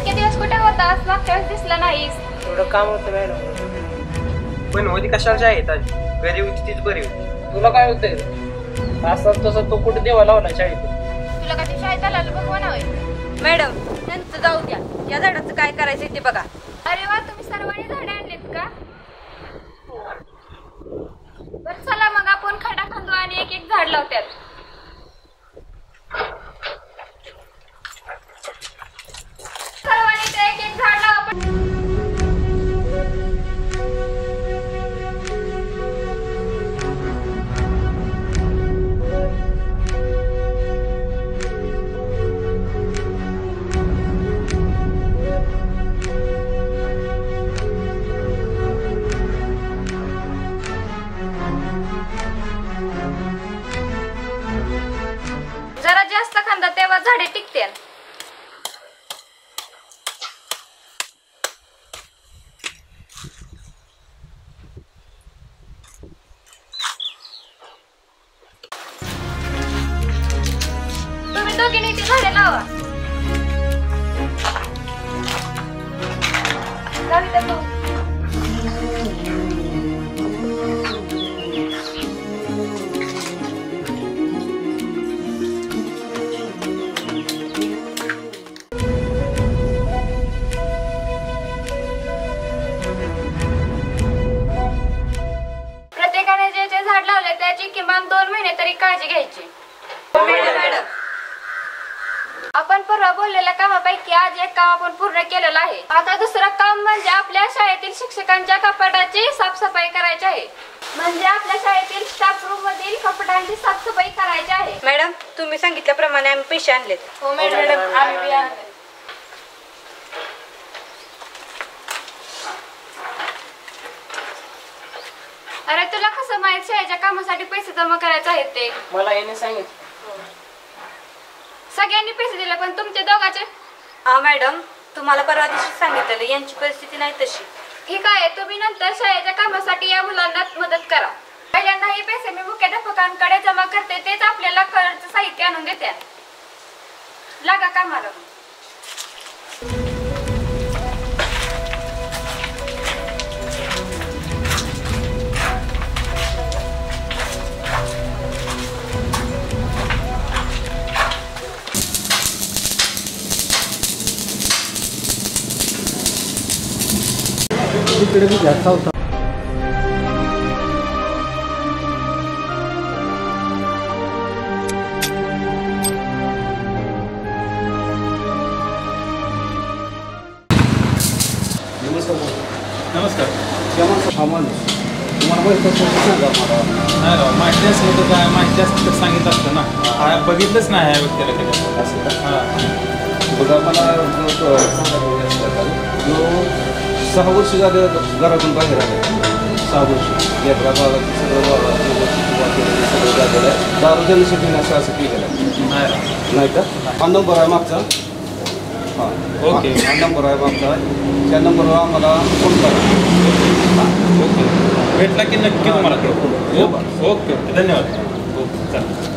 इतके दिवस कुठे होतास? मागच्या वेळेस दिसला नाहीस. थोडं काम होतं मॅडम. पण होती कशाला शाळेत आज? घरी होती तीच बरी होती. तुला काय होतंय? असं तसं तो कुठे देवा लावला शाळेत. तुला कधी शाळेत आला भगवान होय. मॅडम त्यांचं जाऊ द्या, या झाडाचं काय करायचं ते बघा. अरे वा, तुम्ही सर्वांनी झाडे आणलीत का? बरं चला मग आपण खडा खांदू आणि एक एक झाड लावत्यात. सर्वांनी ते एक एक झाड लावा. जरा जास्त खांदा तेव्हा झाडे टिकतील. तुम्ही दोघींनी ती झाडे लावा. लावी तर तू. प्रत्येकाने जे जे झाड लावले त्याची किमान 2 महिने तरी काळजी घ्यायची. मॅडम आपण परवा बोललेल्या कामापैकी आज एक काम आपण पूर्ण केलेलं आहे. आता दुसरं काम म्हणजे आपल्या शाळेतील शिक्षकांच्या कपाटाची साफसफाई करायची आहे. म्हणजे आपल्या शाळेतील स्टाफ रूम मधील कपाटांची साफसफाई करायची आहे. मॅडम तुम्ही सांगितल्याप्रमाणे आम्ही पैसे आणलेत. हो मॅडम, आम्ही आणले. अरे तुला कसं माहित शाळेच्या कामासाठी पैसे जमा करायचे आहेत ते? मला याने सांगितलं. सगळ्यांनी पैसे दिले पण तुमचे दोघांचे? हा मॅडम, तुम्हाला परवा दिवशी सांगितलेलं यांची परिस्थिती नाही तशी. ठीक आहे, तुम्ही नंतर शाळेच्या कामासाठी या मुलांना मदत करा. पहिल्यांदा हे पैसे मी मुख्याध्यापकांकडे जमा करते, तेच आपल्याला खर्च साहित्य आणून देते. लागा कामाला. इकडे मी घ्यायचा होता. नमस्कार. केव्हा सामान तुम्हाला माहिती सांगा मला. नाही राव, माहिती असलं तर काय, माहिती असतं तर सांगितलं असतं ना. बघितलंच नाही ह्या व्यक्तीला कधी. असं का? हां बघा मला जो 6 वर्ष झाले घरातून बाहेर आले. 6 वर्ष यात्रा गावात सगळं सगळं झालेलं आहे. दारू देण्यासाठी असं केलेलं आहे. नाही राव. नाही का? हा नंबर आहे मागचा. हां ओके. हा नंबर आहे मागचा. त्या नंबरवर आम्हाला फोन करा. ओके, भेटला की नक्की तुम्हाला कळवू. ओके ओके, धन्यवाद. ओके चालेल.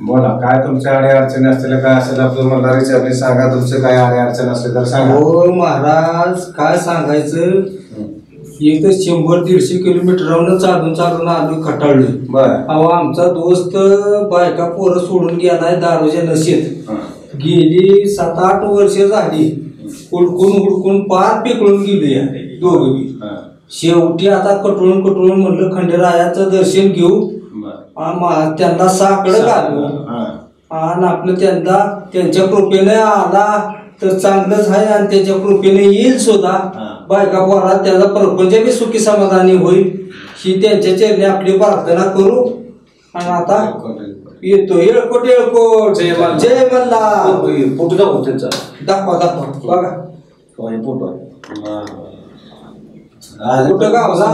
बोला काय तुमच्या अडी अडचणी असतील काय असेल आपलं मला विचारले सांगा तुमचं काय अडी अडचण असले तर सांगा. हो महाराज काय सांगायचं एक तर 100-150 किलोमीटरवरून चालून आलो खटाळलोय. बर अहो आमचा दोस्त बायका पोरं सोडून गेलाय दारूच्या नशेत. गेली 7-8 वर्ष झाली हुडकून पार पिकळून गेलो या दोघं बी. शेवटी आता कटळून म्हणलं खंडेरायाचं दर्शन घेऊ त्यांना साकडं घालू आणि आपलं त्यांच्या कृपेने आला तर चांगलंच आहे आणि त्याच्या कृपेने येईल सुद्धा. बायका पोरात त्याचा प्रपंच बी सुखी समाधानी होईल ही त्यांच्या चरणी आपली प्रार्थना करू. आणि आता येतो येळकोट जय मल्हार. फोटो दाखव त्यांचा दाखवा बघा फोटो कुठं गावला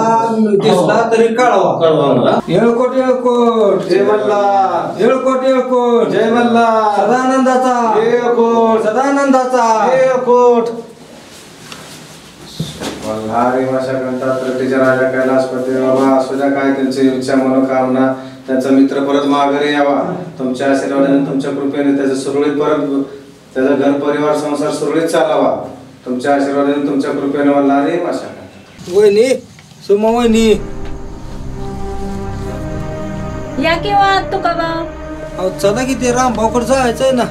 दिसला तरी कळवा. येळकोट जय मल्हार. येळकोट जय मल्हार. सदानंदाचा सदानंदाचा मल्हारी भाषा कंठात प्रतीच्या राजा कैलासपती बाबा असू द्या काय त्यांची इच्छा मनोकामना त्यांचा मित्र परत माघारी यावा तुमच्या आशीर्वादाने तुमच्या कृपेने त्याचं सुरळीत परत त्याचा घर परिवार संसार सुरळीत चालावा तुमच्या आशीर्वादाने तुमच्या कृपेने मल्हारी भाषा वहिनी सुमा वहिनी या केव्हा तुका बा. अहो चला की ते रामभाऊकडे जायचंय ना.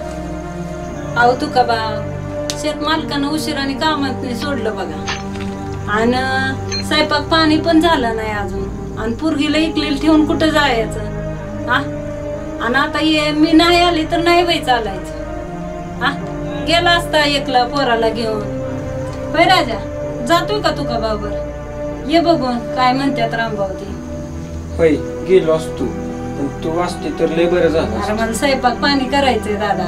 अहो तुका बा शेत मालकानं उशिराने कामात नाही सोडलं बघा आणि स्वयंपाक पाणी पण झालं नाही अजून आणि पोरगीला इकलेलं ठेवून कुठं जायचं हा. आणि आता ये मी नाही आली तर नाही बाई चालायचं हा. गेला असता एकला पोराला घेऊन. बाई राजा जातोय का तुका बाबर ये बघून काय म्हणतात रामभाऊ ते. होय गेलो असतो पण तू वाचते तर लय बरं झालं. अरे मला स्वयंपाक पाणी करायचंय दादा.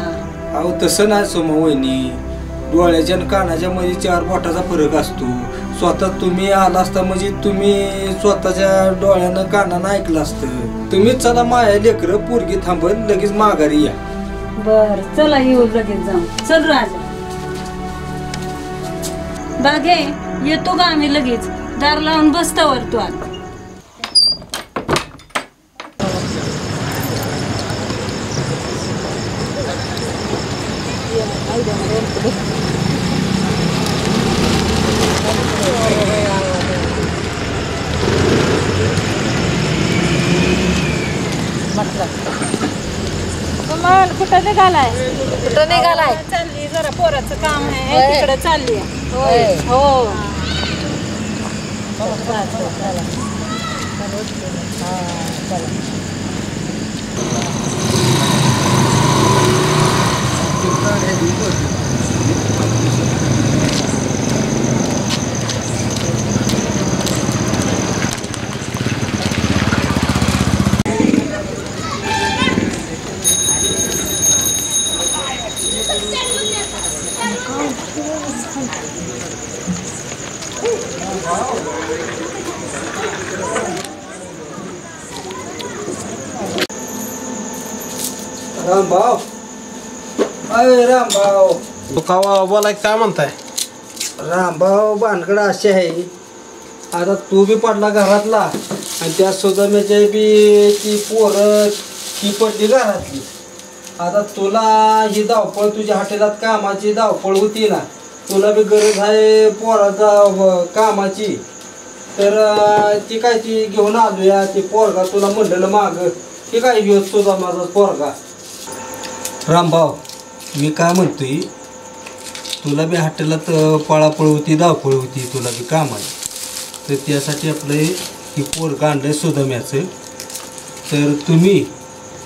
अहो तसं नाही सोमा वहिनी डोळ्याच्या आणि कानाच्या मध्ये 4 बोटाचा फरक असतो. स्वतः तुम्ही आला असता म्हणजे तुम्ही स्वतःच्या डोळ्यानं कानानं ऐकलं असतं. तुम्हीच चला माया लेकरं पोरगी थांबत लगेच माघारी या. बर चला येऊ लगेच जाऊ. चल राजा बागे येतो का आम्ही लगेच दार लावून बसतावर तू आता. कुठं निघालाय चालली जरा पोराचं काम आहे तिकडे चालली. हो रामभाऊ अय रामभाऊ बोलाय काय म्हणताय. रामभाऊ भानगड अशी आहे आता तू बी पडला घरातला आणि त्या सुदाम्याच्या बी ती पोरं ती पडली घरातली. आता तुला ही धावपळ तुझ्या हॉटेलात कामाची धावपळ होती ना तुला बी गरज आहे पोराचा कामाची तर ती काय ती घेऊन आलो या. ती पोरगा तुला म्हणलेलं माग ती काय घेऊ तुझा माझा पोरगा. रामभाऊ मी काय म्हणतोय तुला बी हॉटेलात पळापळ होती धावपळ होती तुला बी काम आहे तर त्यासाठी आपलं ही पोरगा आणलं सुदाम्याचं. तर तुम्ही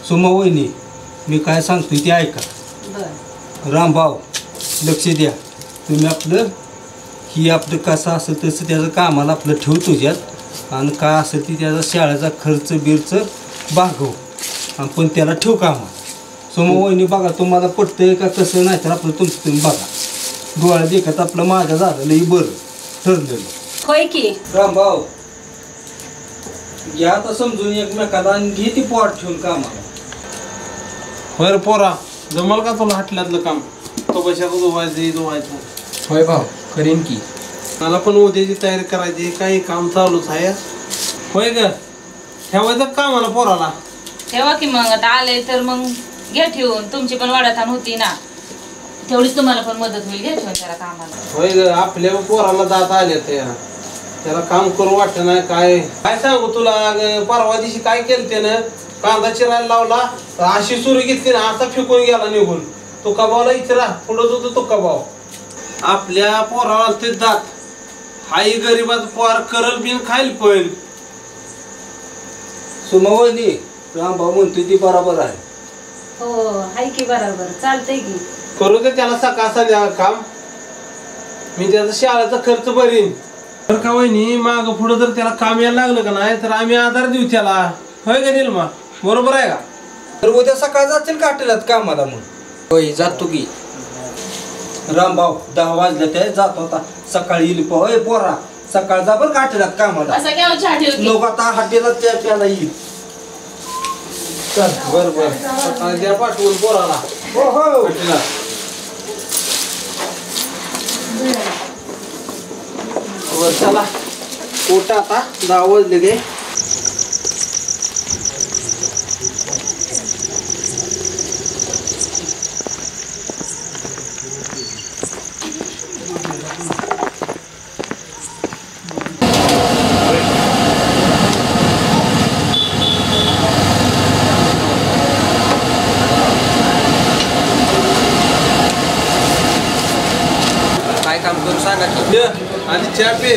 सुमा वहिनी मी काय सांगतोय ते ऐका. रामभाऊ लक्ष द्या तुम्ही आपलं ही आपलं कसं असेल तसं त्याचं कामाला आपलं ठेवू तुझ्यात आणि काय असेल ती त्याचा शाळेचा खर्च बिर्च भागव आणि पण त्याला ठेवू कामाला. सोमा वहिनी बघा तुम्हाला पटतंय का कसं नाही तर आपलं तुमचं तुम्ही बघा डोळ्या देखत आपलं माझ्या झालेलं बरं ठरलेलं. होय की रामभाऊ घ्या आता समजून एकमेकाला आणि घे ती पोट ठेवून कामाला. होय रे पोरा जमल का तुला हाटल्यातलं काम तो पैशाचं धुवायचं. होय भाऊ करीन की मला पण उद्याची तयारी करायची, काही काम चालूच आहे. होय ग, ठेवायचं कामाला पोराला. ठेवा की मग, आता आले तर मग घ्या ठेवून. तुमची पण वाढाताण होती ना, तेवढीच तुम्हाला पण मदत होईल. घ्या ठेवून त्याला कामाला. होय ग, आपल्या पोराला दात आले त्याला काम करू वाटत नाही. काय काय सांगू तुला, परवा दिवशी काय केलं त्यानं, कांदा चिरायला लावला, अशी सुरू घेतली ना, असा फेकून गेला निघून. तुका भाऊला इचरा, पुढं होतो तुका भाऊ. आपल्या पोराला ते दात, हाई गरीबात पोर करल बिन खाईल पण. सुमवली रामभाऊ म्हणतोय ती बरोबर आहे. हो हाय की बरोबर, चालतंय की. करू दे त्याला सकाळ संध्याकाळ काम, मी त्याचा शाळेचा खर्च भरीन. तर का वहिनी, माग पुढं जर त्याला काम यायला लागलं का नाही तर आम्ही आधार देऊ त्याला. होय का निर्मा, बरोबर आहे का? तर उद्या सकाळ जातील का आठवड्यात कामाला? मग होय जातो की. रामभाऊ 10 वाजले ते जात होता, सकाळी येईल. होय पोरा, सकाळ जा बरं का आठवड्यात कामाला. असं काय चहा ठेवते. लोक आता हॉटेलात त्या प्याला येईल. चल बर बर, सकाळी द्या पाठवून पोराला. हो हो हॉटेलात. बर चला, उठा आता, 10 वाजले गे. काय काम करू सांगा की. ये, आधी चहा पे.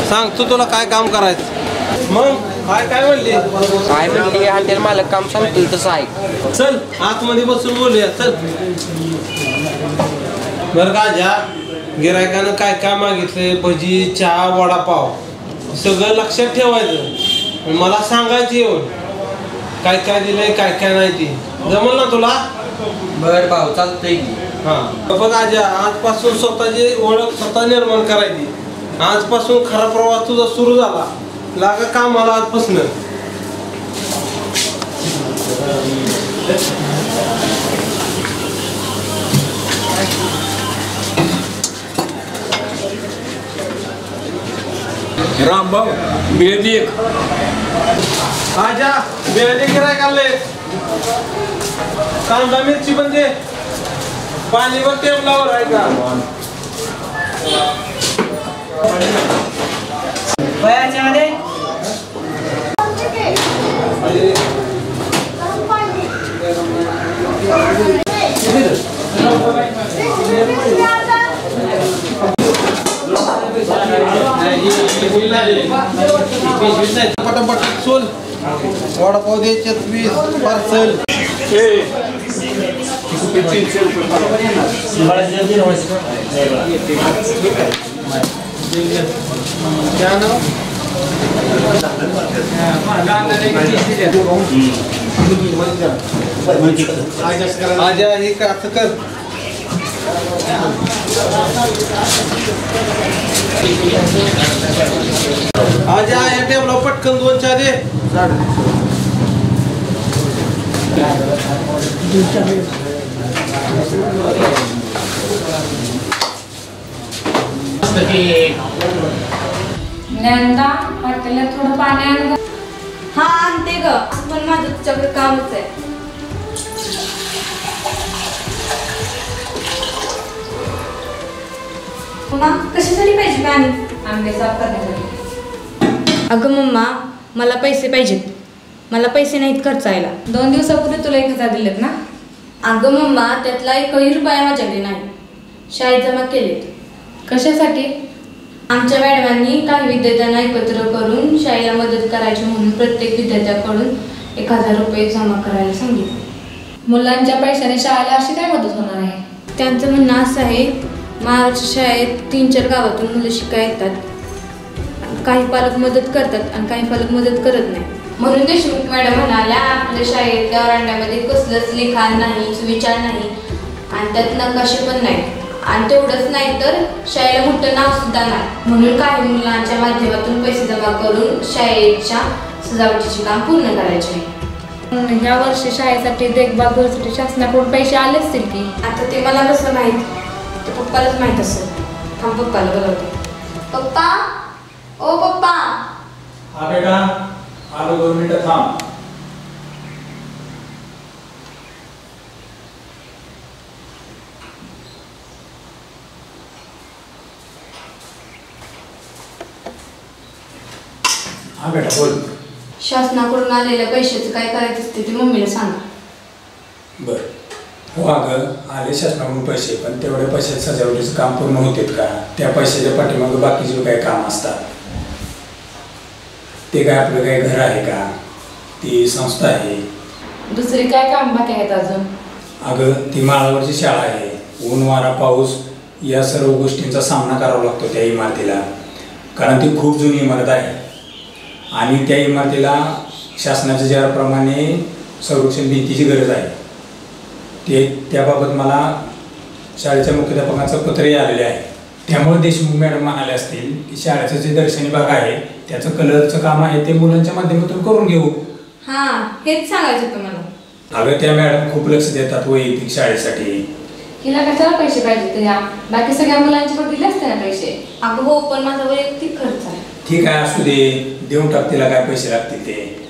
सांग तू, तुला काय काम करायचं? मग काय काय म्हणली? काय म्हणते हॉटेल मालक काम सांगतील तसं आहे. चल आतमध्ये बसून बोलूया, चल. बरं का, ज्या गिरायकानं काय काय मागितले, भजी, चहा, वडापाव, सगळं लक्षात ठेवायचं. मला सांगायचं येऊन काय काय दिलंय, काय काय नाही ते. जमल ना तुला? बर भाऊ चालतंय की. हा बघ आजा, आजपासून स्वतःची ओळख स्वतः निर्माण करायची. आजपासून खरा प्रवास तुझा सुरू झाला. लागा कामाला आजपासून. रामभाऊ बेदी आजा, बिर्याणी गिराय काढले, कांदा मिरची पण दे, पाणी बघ टेबलावर आहे का? पटापट सोल, वडापाव द्यायचे 20 पार्सल. आजा हे का असं कर. आजा या टेबला पटकन 2 चहा दे. नंदा हॉटेलला थोडं पाणी आण. हा आणते ग, पण माझं तुझ्याकडे कामच आहे. मम्मा कशासाठी पाहिजे पाणी? आंबे साफ करण्यासाठी. अगं मम्मा, मला पैसे पाहिजेत. मला पैसे नाहीत खर्चायला. 2 दिवसापूर्वी तुला 1000 दिलेत ना? अगं मम्मा, त्यातला 1 रुपया माझ्याकडे नाही. शाळेत जमा केलेत. कशासाठी? आमच्या मॅडमांनी काही विद्यार्थ्यांना एकत्र करून शाळेला मदत करायची म्हणून प्रत्येक विद्यार्थ्याकडून 1000 रुपये जमा करायला सांगितले. मुलांच्या पैशाने शाळेला अशी काय मदत होणार आहे? त्यांचं म्हणणं असं आहे, महाराष्ट्र शाळेत 3-4 गावातून मुलं शिकायला येतात. काही पालक मदत करतात आणि काही पालक मदत करत नाही. म्हणून देशमुख मॅडम म्हणाल्या, आपल्या शाळेतल्या वरांड्यामध्ये कसलंच लिखाण नाही, सुविचार नाही आणि त्यात नकाशे पण नाही. आणि तेवढंच नाही तर शाळेला मोठं नाव सुद्धा नाही. म्हणून काही मुलांच्या माध्यमातून पैसे जमा करून शाळेच्या सजावटीचे काम पूर्ण करायचे आहे. ह्या वर्षी शाळेसाठी देखभाल भरसाठी शासनाकडून पैसे आले असतील की? आता ते मला कसं माहित, ते पप्पालाच माहित असेल. थांब पप्पाला बोलवते. पप्पा, ओ पप्पा. हा बेटा, आलो 2 मिनिटं थांब. हा बेटा बोल. शासनाकडून आलेल्या पैशाचं काय करायचं असते ते मम्मीला सांगा. बर हो अगं, आले शासनाकडून पैसे, पण तेवढ्या पैशात सजावटीचं काम पूर्ण होते का? त्या पैशाच्या पाठीमागं बाकीचे काही काम असतात. ते काय आपलं काही घर आहे का? ती संस्था आहे. दुसरी काय काम बाकी आहेत अजून? अगं ती माळावरची शाळा आहे. ऊन वारा पाऊस या सर्व गोष्टींचा सामना करावा लागतो त्या इमारतीला, कारण ती खूप जुनी इमारत आहे आणि त्या इमारतीला शासनाच्या ज्याप्रमाणे संरक्षण भिंतीची गरज आहे त्याबाबत मला शाळेच्या मुख्याध्यापकांचं पत्रही आलेले आहे. त्यामुळे देशमुख मॅडम म्हणाले असतील की शाळेचं जे दर्शनी भाग आहे त्याचं कलरचं काम आहे ते मुलांच्या माध्यमातून करून घेऊ. हां, हेच सांगायचं होतं मला. अगं त्या मॅडम खूप लक्ष देतात वैयक्तिक शाळेसाठी. हिला कशाला पैसे पाहिजे तर बाकी सगळ्या मुलांचे पण दिले असते ना पैसे. अगं हो, पण माझा वैयक्तिक खर्च आहे. ठीक आहे, असू दे, देऊन टाक तिला काय पैसे लागतील ते.